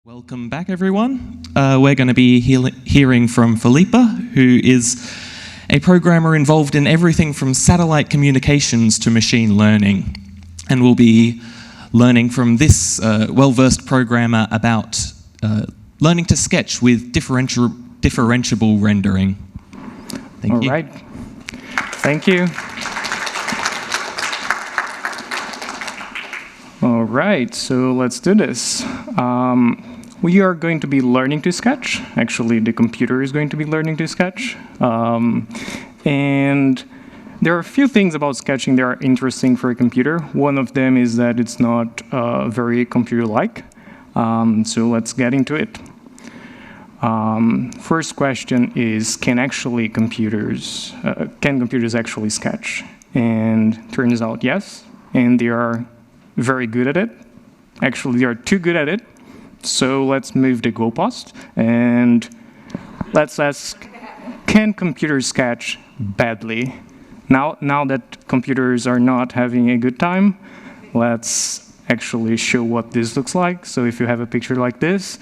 Welcome back, everyone. We're going to be hearing from Felipe, who is a programmer involved in everything from satellite communications to machine learning. And we'll be learning from this well-versed programmer about learning to sketch with differentiable rendering. Thank you. All right. Thank you. All right, so let's do this. We are going to be learning to sketch. Actually, the computer is going to be learning to sketch. And there are a few things about sketching that are interesting for a computer. One of them is that it's not very computer-like. So let's get into it. First question is, can computers actually sketch? And turns out yes, and they are very good at it. Actually, they are too good at it. So let's move the goalpost and let's ask, can computers sketch badly? Now that computers are not having a good time, let's actually show what this looks like. So if you have a picture like this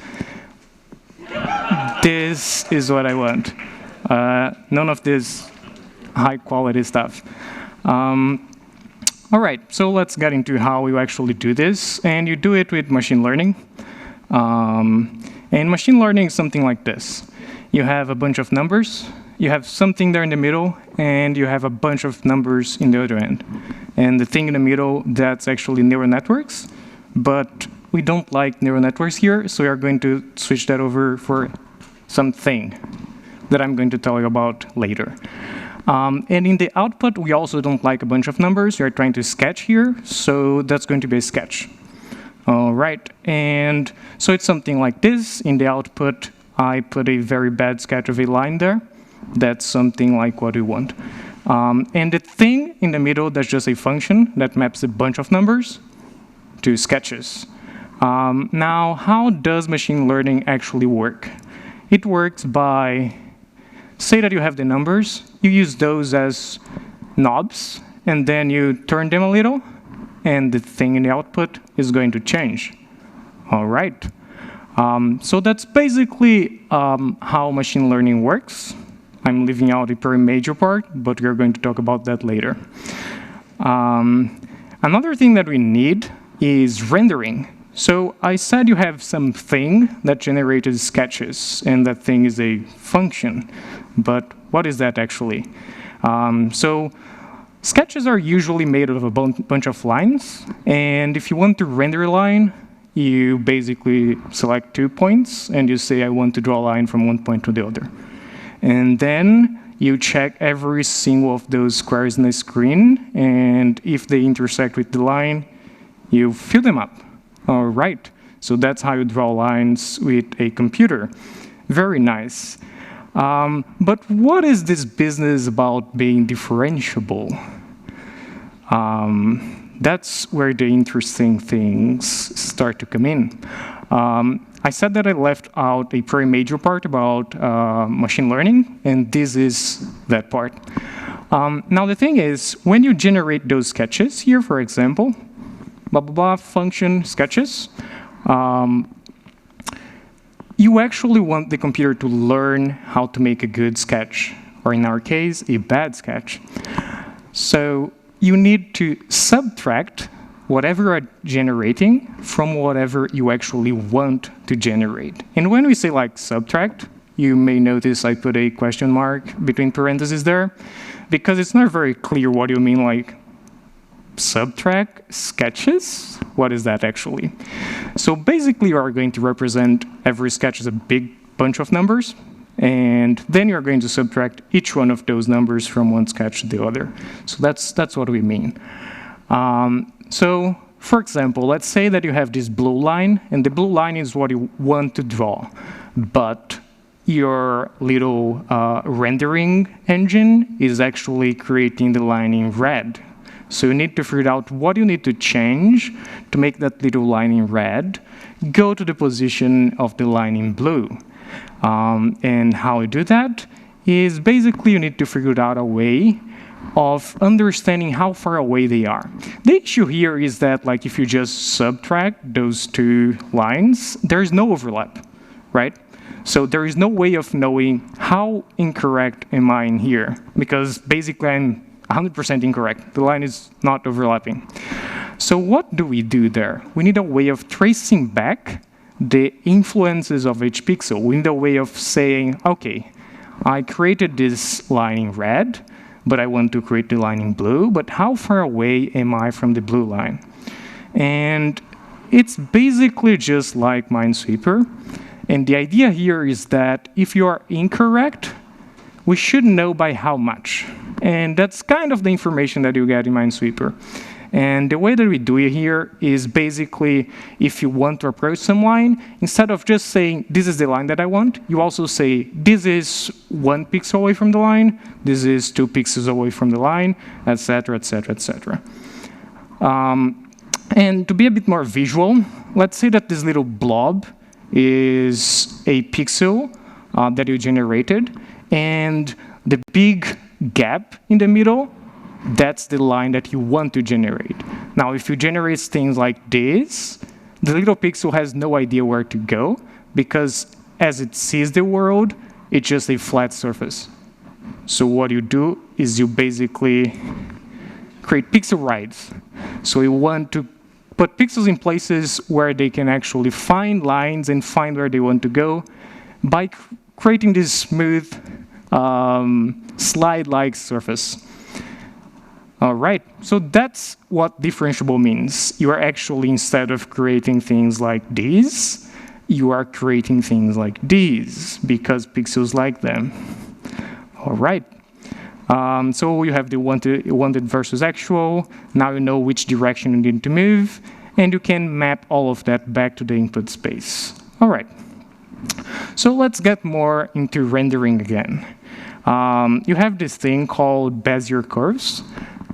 is what I want. None of this high quality stuff. All right, so let's get into how you actually do this. And you do it with machine learning. And machine learning is something like this. You have a bunch of numbers, you have something there in the middle, and you have a bunch of numbers in the other end. And the thing in the middle, that's actually neural networks. But we don't like neural networks here, so we are going to switch that over for something that I'm going to tell you about later. And in the output, we also don't like a bunch of numbers. We are trying to sketch here, so that's going to be a sketch. All right, and so it's something like this. In the output, I put a very bad sketch of a line there. That's something like what we want. And the thing in the middle, that's just a function that maps a bunch of numbers to sketches. Now, how does machine learning actually work? It works by, say that you have the numbers, you use those as knobs, and then you turn them a little, and the thing in the output is going to change. All right. So that's basically how machine learning works. I'm leaving out a very major part, but we're going to talk about that later. Another thing that we need is rendering. So I said you have something that generated sketches, and that thing is a function. But what is that actually? So sketches are usually made of a bunch of lines, and if you want to render a line, you basically select 2 points, and you say, I want to draw a line from one point to the other. And then you check every single of those squares in the screen, and if they intersect with the line, you fill them up. All right, so that's how you draw lines with a computer. Very nice. But what is this business about being differentiable? That's where the interesting things start to come in. I said that I left out a very major part about machine learning, and this is that part. Now the thing is, when you generate those sketches here, for example, blah, blah, blah, function sketches, you actually want the computer to learn how to make a good sketch, or in our case, a bad sketch. So you need to subtract whatever you are generating from whatever you actually want to generate. And when we say like subtract, you may notice I put a question mark between parentheses there, because it's not very clear what you mean like subtract sketches? What is that actually? So basically you are going to represent every sketch as a big bunch of numbers, and then you're going to subtract each one of those numbers from one sketch to the other. So that's what we mean. So for example, let's say that you have this blue line, and the blue line is what you want to draw, but your little rendering engine is actually creating the line in red. So you need to figure out what you need to change to make that little line in red go to the position of the line in blue. And how you do that is basically you need to figure out a way of understanding how far away they are. The issue here is that, like, if you just subtract those two lines, there is no overlap, right? So there is no way of knowing how incorrect am I in here, because basically I'm 100% incorrect. The line is not overlapping. So what do we do there? We need a way of tracing back the influences of each pixel. We need a way of saying, okay, I created this line in red, but I want to create the line in blue, but how far away am I from the blue line? And it's basically just like Minesweeper. And the idea here is that if you are incorrect, we should know by how much. And that's kind of the information that you get in Minesweeper. And the way that we do it here is basically, if you want to approach some line, instead of just saying, this is the line that I want, you also say, this is 1 pixel away from the line, this is 2 pixels away from the line, etc., etc., etc. And to be a bit more visual, let's say that this little blob is a pixel that you generated, and the big gap in the middle, that's the line that you want to generate. Now, if you generate things like this, the little pixel has no idea where to go, because as it sees the world, it's just a flat surface. So what you do is you basically create pixel rides. So you want to put pixels in places where they can actually find lines and find where they want to go by creating this smooth slide-like surface. All right, so that's what differentiable means. You are actually, instead of creating things like these, you are creating things like these, because pixels like them. All right, so you have the wanted versus actual. Now you know which direction you need to move, and you can map all of that back to the input space. All right, so let's get more into rendering again. You have this thing called Bezier curves.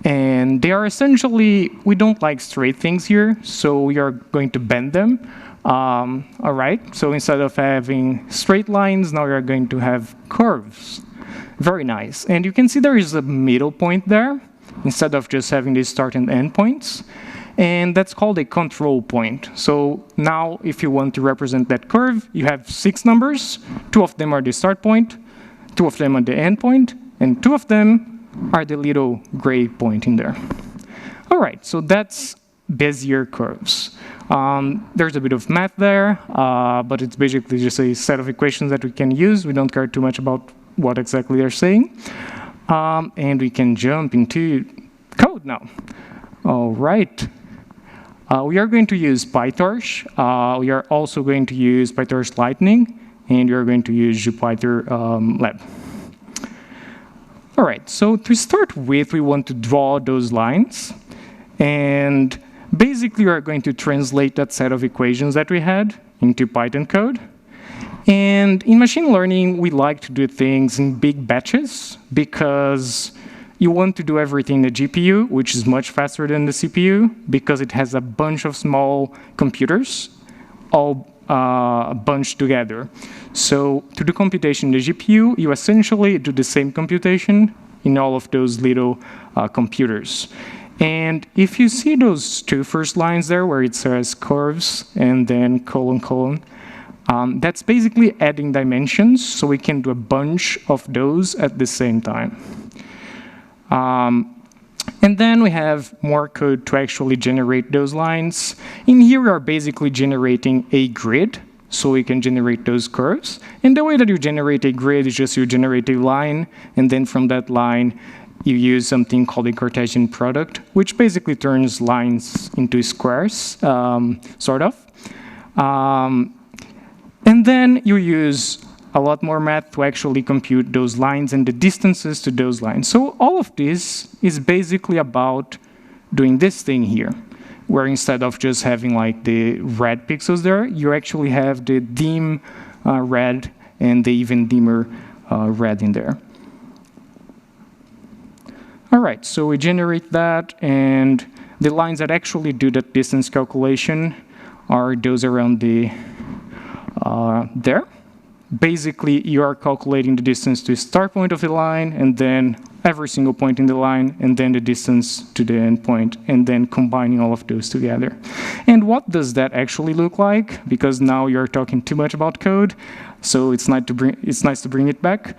And they are essentially, we don't like straight things here, so we are going to bend them. All right, so instead of having straight lines, now we are going to have curves. Very nice. And you can see there is a middle point there, instead of just having these start and end points. And that's called a control point. So now, if you want to represent that curve, you have 6 numbers. 2 of them are the start point, 2 of them are the end point, and 2 of them are the little gray point in there. All right, so that's Bezier curves. There's a bit of math there, but it's basically just a set of equations that we can use. We don't care too much about what exactly they're saying. And we can jump into code now. All right. We are going to use PyTorch. We are also going to use PyTorch Lightning, and we are going to use Jupyter Lab. All right, so to start with, we want to draw those lines. And basically, we are going to translate that set of equations that we had into Python code. And in machine learning, we like to do things in big batches, because you want to do everything in the GPU, which is much faster than the CPU, because it has a bunch of small computers, all bunched together. So to do computation in the GPU, you essentially do the same computation in all of those little computers. And if you see those 2 first lines there where it says curves and then colon, colon, that's basically adding dimensions, so we can do a bunch of those at the same time. And then we have more code to actually generate those lines. In here, we are basically generating a grid, so we can generate those curves. And the way that you generate a grid is just you generate a line, and then from that line, you use something called a Cartesian product, which basically turns lines into squares, sort of. And then you use a lot more math to actually compute those lines and the distances to those lines. So all of this is basically about doing this thing here, where instead of just having like the red pixels there, you actually have the dim red and the even dimmer red in there. All right, so we generate that, and the lines that actually do that distance calculation are those around the there. Basically, you are calculating the distance to the start point of the line, and then every single point in the line, and then the distance to the endpoint, and then combining all of those together. And what does that actually look like? Because now you're talking too much about code, so it's nice to bring it back.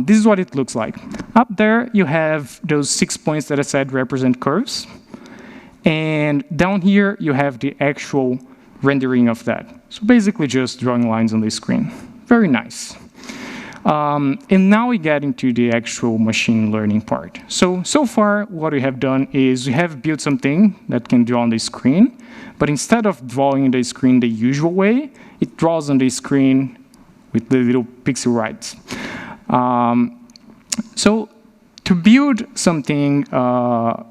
This is what it looks like. Up there, you have those 6 points that I said represent curves. And down here, you have the actual rendering of that. So basically just drawing lines on the screen. Very nice. And now we get into the actual machine learning part. So far, what we have done is we have built something that can draw on the screen, but instead of drawing the screen the usual way, it draws on the screen with the little pixel rights. So to build something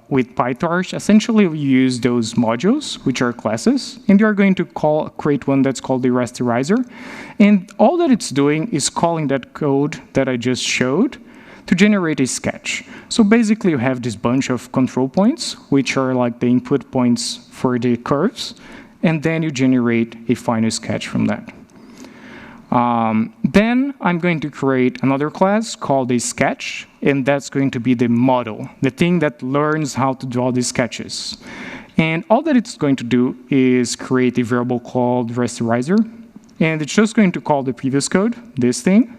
with PyTorch, essentially we use those modules, which are classes, and you're going to create one that's called the rasterizer. And all that it's doing is calling that code that I just showed to generate a sketch. So basically you have this bunch of control points, which are like the input points for the curves, and then you generate a final sketch from that. Then I'm going to create another class called a sketch, and that's going to be the model, the thing that learns how to draw these sketches. And all that it's going to do is create a variable called rasterizer, and it's just going to call the previous code, this thing,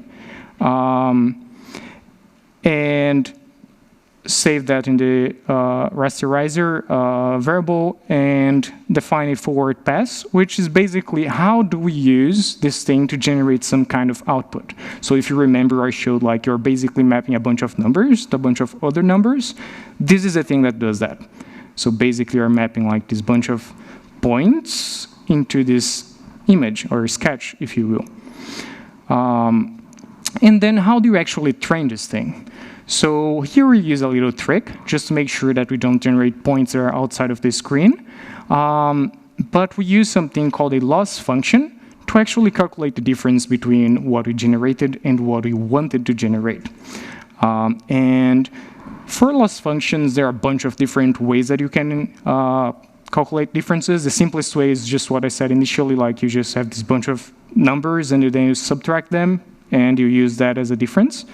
and save that in the rasterizer variable and define a forward pass, which is basically how do we use this thing to generate some kind of output. So if you remember, I showed like you're basically mapping a bunch of numbers to a bunch of other numbers. This is a thing that does that. So basically you're mapping like this bunch of points into this image or sketch, if you will. And then how do you actually train this thing? So here we use a little trick just to make sure that we don't generate points that are outside of the screen. But we use something called a loss function to actually calculate the difference between what we generated and what we wanted to generate. And for loss functions, there are a bunch of different ways that you can calculate differences. The simplest way is just what I said initially, like you just have this bunch of numbers and then you subtract them and you use that as a difference.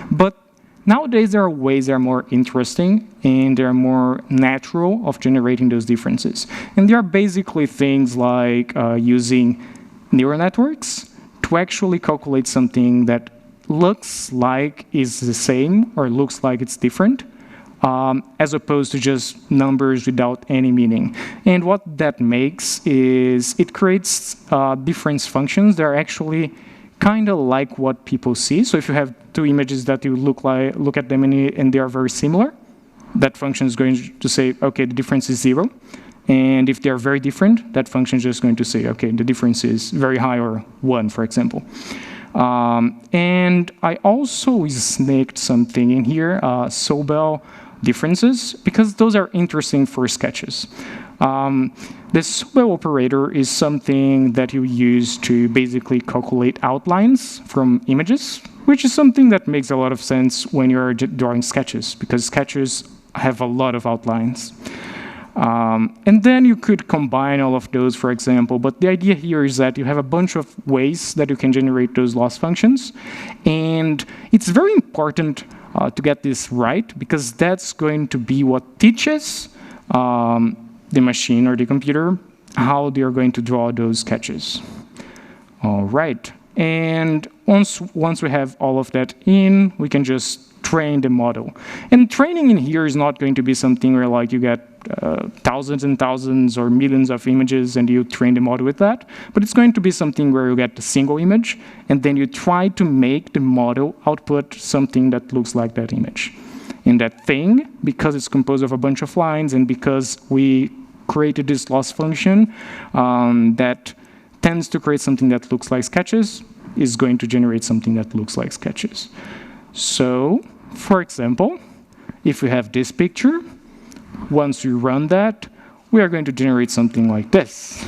But nowadays, there are ways that are more interesting and they're more natural of generating those differences. And they are basically things like using neural networks to actually calculate something that looks like is the same or looks like it's different, as opposed to just numbers without any meaning. And what that makes is it creates difference functions that are actually kind of like what people see. So if you have two images that you look at them and they are very similar, that function is going to say, okay, the difference is 0. And if they're very different, that function is just going to say, okay, the difference is very high or 1, for example. And I also snaked something in here, Sobel differences, because those are interesting for sketches. The Sobel operator is something that you use to basically calculate outlines from images, which is something that makes a lot of sense when you're drawing sketches, because sketches have a lot of outlines. And then you could combine all of those, for example, but the idea here is that you have a bunch of ways that you can generate those loss functions, and it's very important to get this right, because that's going to be what teaches the machine or the computer how they are going to draw those sketches. All right, and once we have all of that in, we can just train the model. And training in here is not going to be something where like you get thousands and thousands or millions of images and you train the model with that, but it's going to be something where you get a single image and then you try to make the model output something that looks like that image. And that thing, because it's composed of a bunch of lines and because we created this loss function that tends to create something that looks like sketches, is going to generate something that looks like sketches. So, for example, if we have this picture, once we run that, we are going to generate something like this,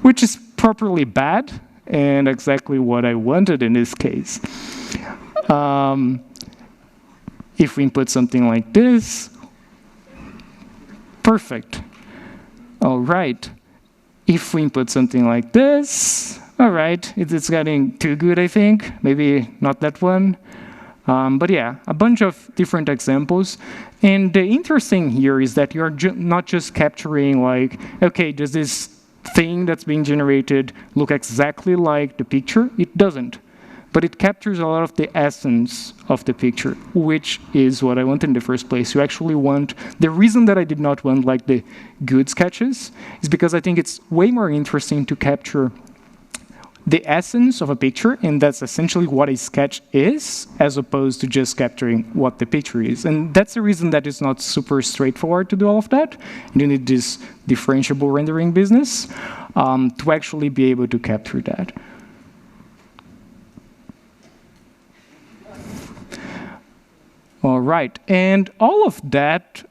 which is properly bad and exactly what I wanted in this case. If we input something like this, perfect. All right. If we input something like this, all right, it's getting too good, I think. Maybe not that one. But yeah, a bunch of different examples. And the interesting here is that you're not just capturing like, okay, does this thing that's being generated look exactly like the picture? It doesn't. But it captures a lot of the essence of the picture, which is what I want in the first place. You actually want, the reason that I did not want like the good sketches is because I think it's way more interesting to capture the essence of a picture, and that's essentially what a sketch is, as opposed to just capturing what the picture is. And that's the reason that it's not super straightforward to do all of that. You need this differentiable rendering business to actually be able to capture that. All right, and all of that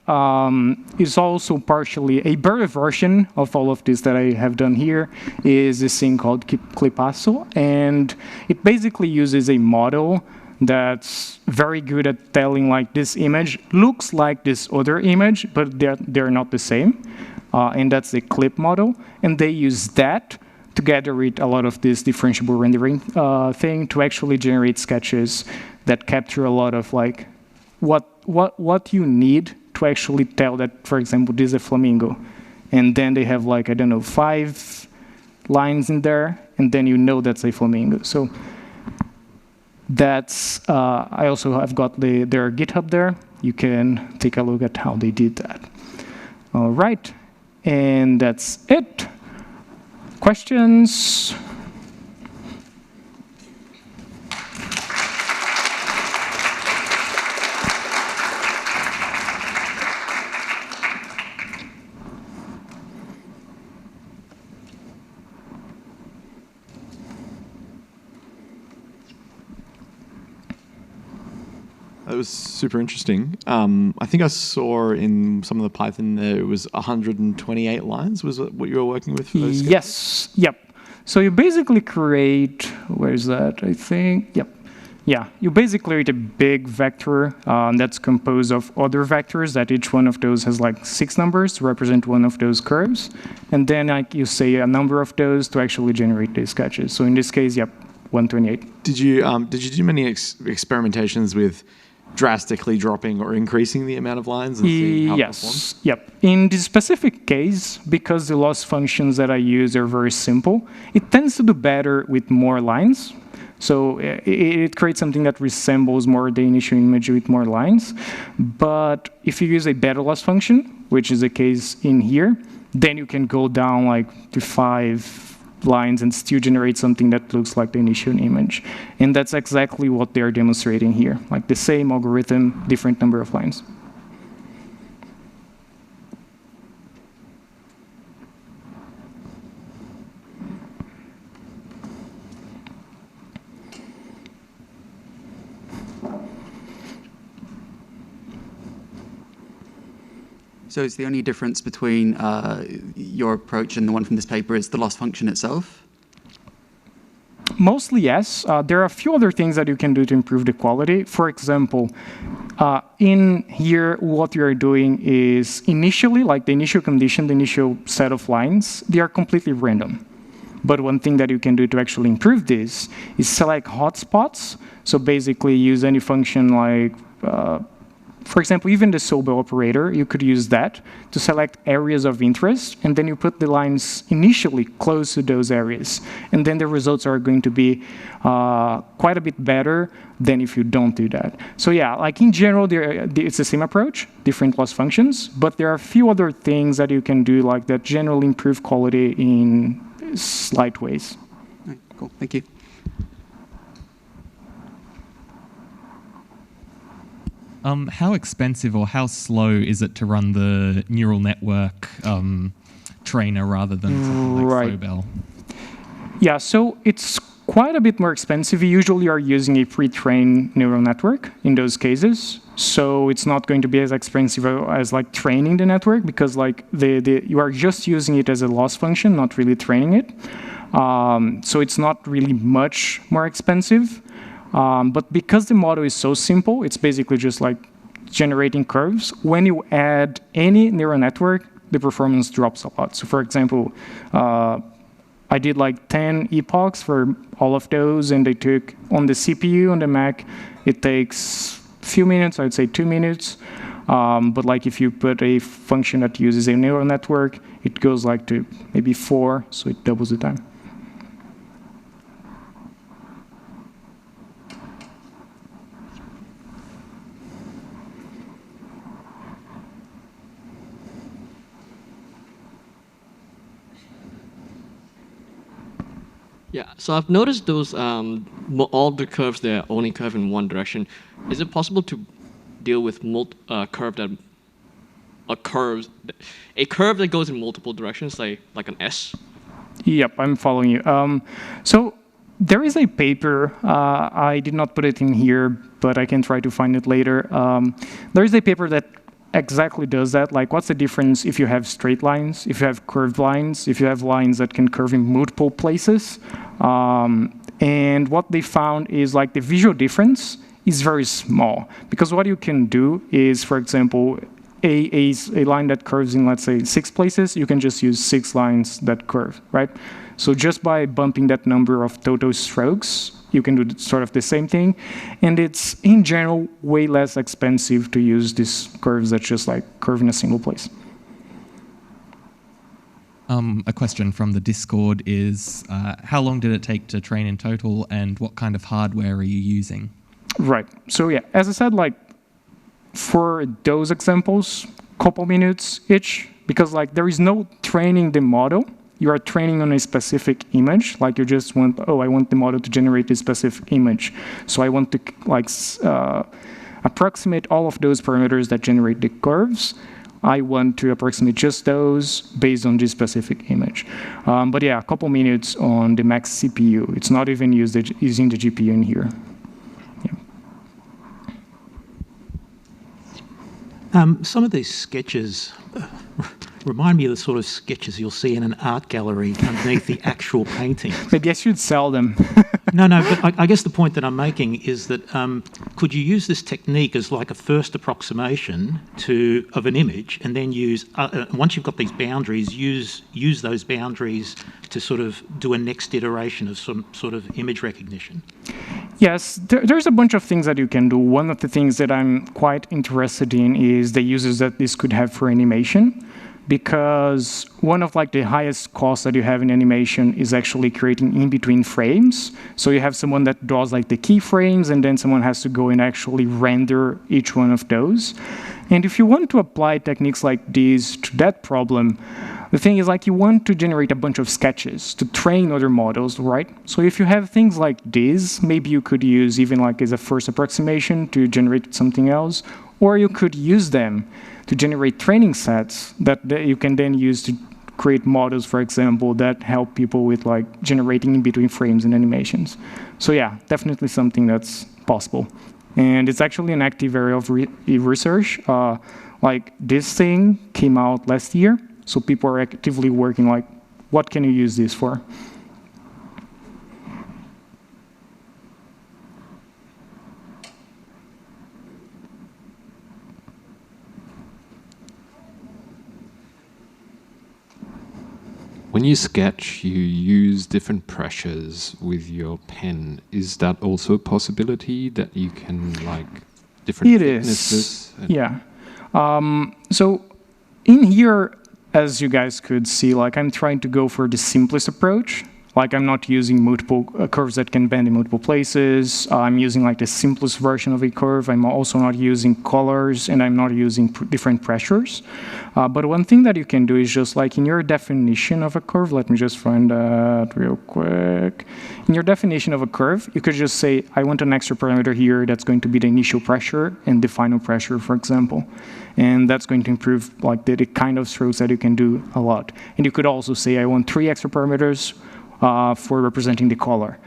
is also partially a better version of all of this that I have done here is this thing called Clipasso, and it basically uses a model that's very good at telling like this image looks like this other image, but they're not the same, and that's the clip model, and they use that together with a lot of this differentiable rendering thing to actually generate sketches that capture a lot of like what you need to actually tell that, for example, this is a flamingo. And then they have like, I don't know, 5 lines in there, and then you know that's a flamingo. So that's, I also have got their GitHub there. You can take a look at how they did that. All right, and that's it. Questions? That was super interesting. I think I saw in some of the Python there it was 128 lines. Was it what you were working with for those sketches? Yes, yep. So you basically create, where is that, I think? Yep. Yeah, you basically create a big vector that's composed of other vectors that each one of those has like 6 numbers to represent one of those curves. And then like you say a number of those to actually generate these sketches. So in this case, yep, 128. Did you do many experimentations with drastically dropping or increasing the amount of lines and seeing how it performs? Yep. In this specific case, because the loss functions that I use are very simple, it tends to do better with more lines. So it creates something that resembles more the initial image with more lines. But if you use a better loss function, which is the case in here, then you can go down like to 5 lines and still generate something that looks like the initial image. And that's exactly what they're demonstrating here, like the same algorithm, different number of lines. So it's the only difference between your approach and the one from this paper is the loss function itself? Mostly, yes. There are a few other things that you can do to improve the quality. For example, in here, what you're doing is initially, like the initial condition, the initial set of lines, they are completely random. But one thing that you can do to actually improve this is select hotspots. So basically use any function like, for example, even the Sobel operator, you could use that to select areas of interest, and then you put the lines initially close to those areas. And then the results are going to be quite a bit better than if you don't do that. So yeah, like in general, it's the same approach, different loss functions, but there are a few other things that you can do like that generally improve quality in slight ways. All right, cool, thank you. How expensive or how slow is it to run the neural network trainer rather than something like Sobel? Yeah, so it's quite a bit more expensive. You usually are using a pre-trained neural network in those cases. So it's not going to be as expensive as like training the network because like you are just using it as a loss function, not really training it. So it's not really much more expensive. But because the model is so simple, it's basically just like generating curves. When you add any neural network, the performance drops a lot. So for example, I did like 10 epochs for all of those, and they took, on the CPU, on the Mac, it takes a few minutes, I would say 2 minutes. But like if you put a function that uses a neural network, it goes like to maybe 4, so it doubles the time. Yeah, so I've noticed those, all the curves, they're only curve in one direction. Is it possible to deal with a curve that goes in multiple directions, like an S? Yep, I'm following you. So there is a paper, I did not put it in here, but I can try to find it later. There is a paper that exactly does that. Like, what's the difference if you have straight lines, if you have curved lines, if you have lines that can curve in multiple places? And what they found is like the visual difference is very small, because what you can do is, for example, a line that curves in, let's say, 6 places, you can just use 6 lines that curve, right? So just by bumping that number of total strokes, you can do sort of the same thing. And it's, in general, way less expensive to use these curves that just like curve in a single place. A question from the Discord is, how long did it take to train in total, and what kind of hardware are you using? Right. So yeah, as I said, like for those examples, couple minutes each, because like there is no training the model. You are training on a specific image. Like you just want, oh, I want the model to generate a specific image. So I want to like approximate all of those parameters that generate the curves. I want to approximate just those based on this specific image. But yeah, a couple minutes on the max CPU. It's not even using the GPU in here. Yeah. Some of these sketches remind me of the sort of sketches you'll see in an art gallery underneath the actual painting. Maybe I should sell them. No, but I guess the point that I'm making is that could you use this technique as like a first approximation of an image, and then use, once you've got these boundaries, use those boundaries to sort of do a next iteration of some sort of image recognition? Yes, there's a bunch of things that you can do. One of the things that I'm quite interested in is the uses that this could have for animation, because one of like the highest costs that you have in animation is actually creating in-between frames. So you have someone that draws like the keyframes, and then someone has to go and actually render each one of those. And if you want to apply techniques like these to that problem, the thing is like you want to generate a bunch of sketches to train other models, right? So if you have things like this, maybe you could use even like as a first approximation to generate something else, or you could use them to generate training sets that you can then use to create models, for example, that help people with like generating in between frames and animations. So yeah, definitely something that's possible. And it's actually an active area of research. Like this thing came out last year, so people are actively working like, what can you use this for? When you sketch, you use different pressures with your pen. Is that also a possibility that you can like different thicknesses? It is, yeah. So in here, as you guys could see, like I'm trying to go for the simplest approach. Like I'm not using multiple curves that can bend in multiple places. I'm using like the simplest version of a curve. I'm also not using colors, and I'm not using different pressures. But one thing that you can do is just like in your definition of a curve, let me just find that real quick. In your definition of a curve, you could just say, I want an extra parameter here that's going to be the initial pressure and the final pressure, for example. And that's going to improve like the kind of strokes that you can do a lot. And you could also say, I want 3 extra parameters for representing the color.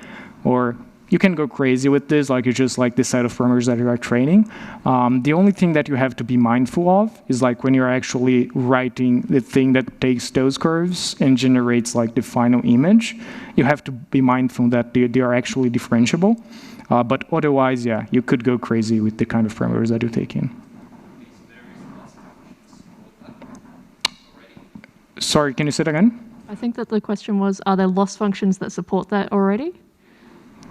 Or you can go crazy with this, like it's just like the set of parameters that you are training. The only thing that you have to be mindful of is like when you're actually writing the thing that takes those curves and generates like the final image, you have to be mindful that they are actually differentiable. But otherwise, yeah, you could go crazy with the kind of parameters that you take in. Sorry, can you say that again? I think that the question was, are there loss functions that support that already?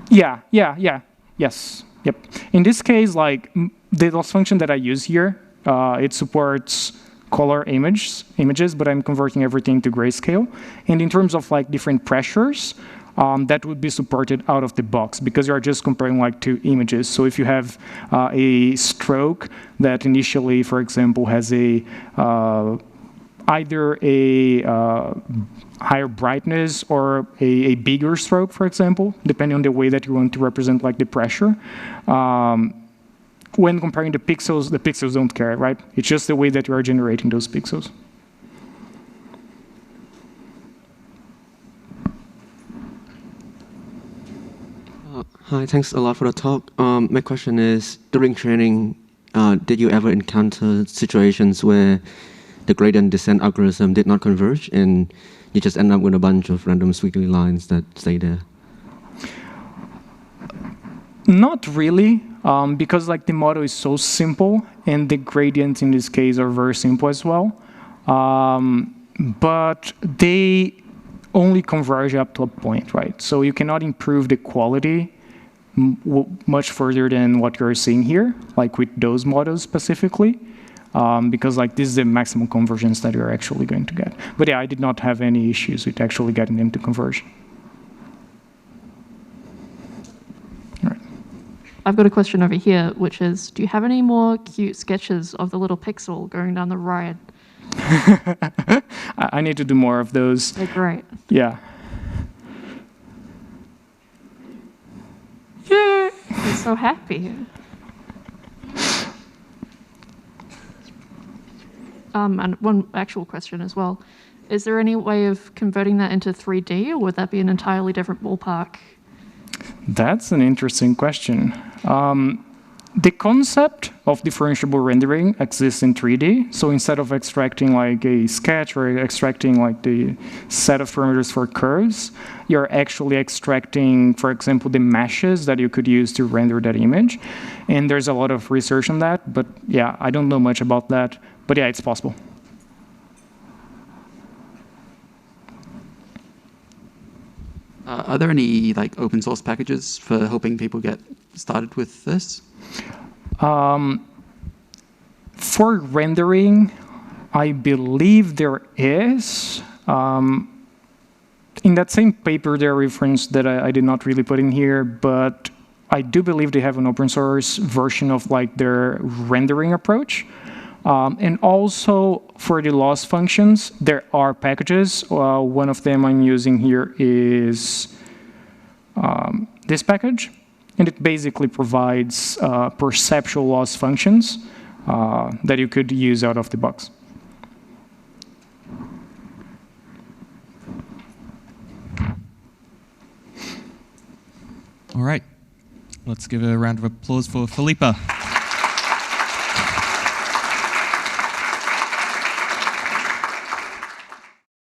Yeah, yes. Yep. In this case, like the loss function that I use here, it supports color images, but I'm converting everything to grayscale. And in terms of like different pressures, that would be supported out of the box because you are just comparing like two images. So if you have a stroke that initially, for example, has a either a higher brightness or a bigger stroke, for example, depending on the way that you want to represent like the pressure. When comparing the pixels don't care, right? It's just the way that you are generating those pixels. Hi, thanks a lot for the talk. My question is, during training, did you ever encounter situations where the gradient descent algorithm did not converge and you just end up with a bunch of random squiggly lines that stay there? Not really, because like the model is so simple and the gradients in this case are very simple as well. But they only converge up to a point, right? So you cannot improve the quality much further than what you're seeing here, like with those models specifically, because like this is the maximum convergence that you're actually going to get. But yeah, I did not have any issues with actually getting them to converge. All right. I've got a question over here, which is, do you have any more cute sketches of the little pixel going down the right? I need to do more of those. They're great. Yeah. Yay! I'm so happy. And one actual question as well. Is there any way of converting that into 3D, or would that be an entirely different ballpark? That's an interesting question. The concept of differentiable rendering exists in 3D. So instead of extracting like a sketch or extracting like the set of parameters for curves, you're actually extracting, for example, the meshes that you could use to render that image. And there's a lot of research on that. But yeah, I don't know much about that. But yeah, it's possible. Are there any like open source packages for helping people get started with this? For rendering, I believe there is. In that same paper, there are references that I did not really put in here, but I do believe they have an open source version of like their rendering approach. And also for the loss functions, there are packages. One of them I'm using here is this package. And it basically provides perceptual loss functions that you could use out of the box. All right. Let's give a round of applause for Felipe.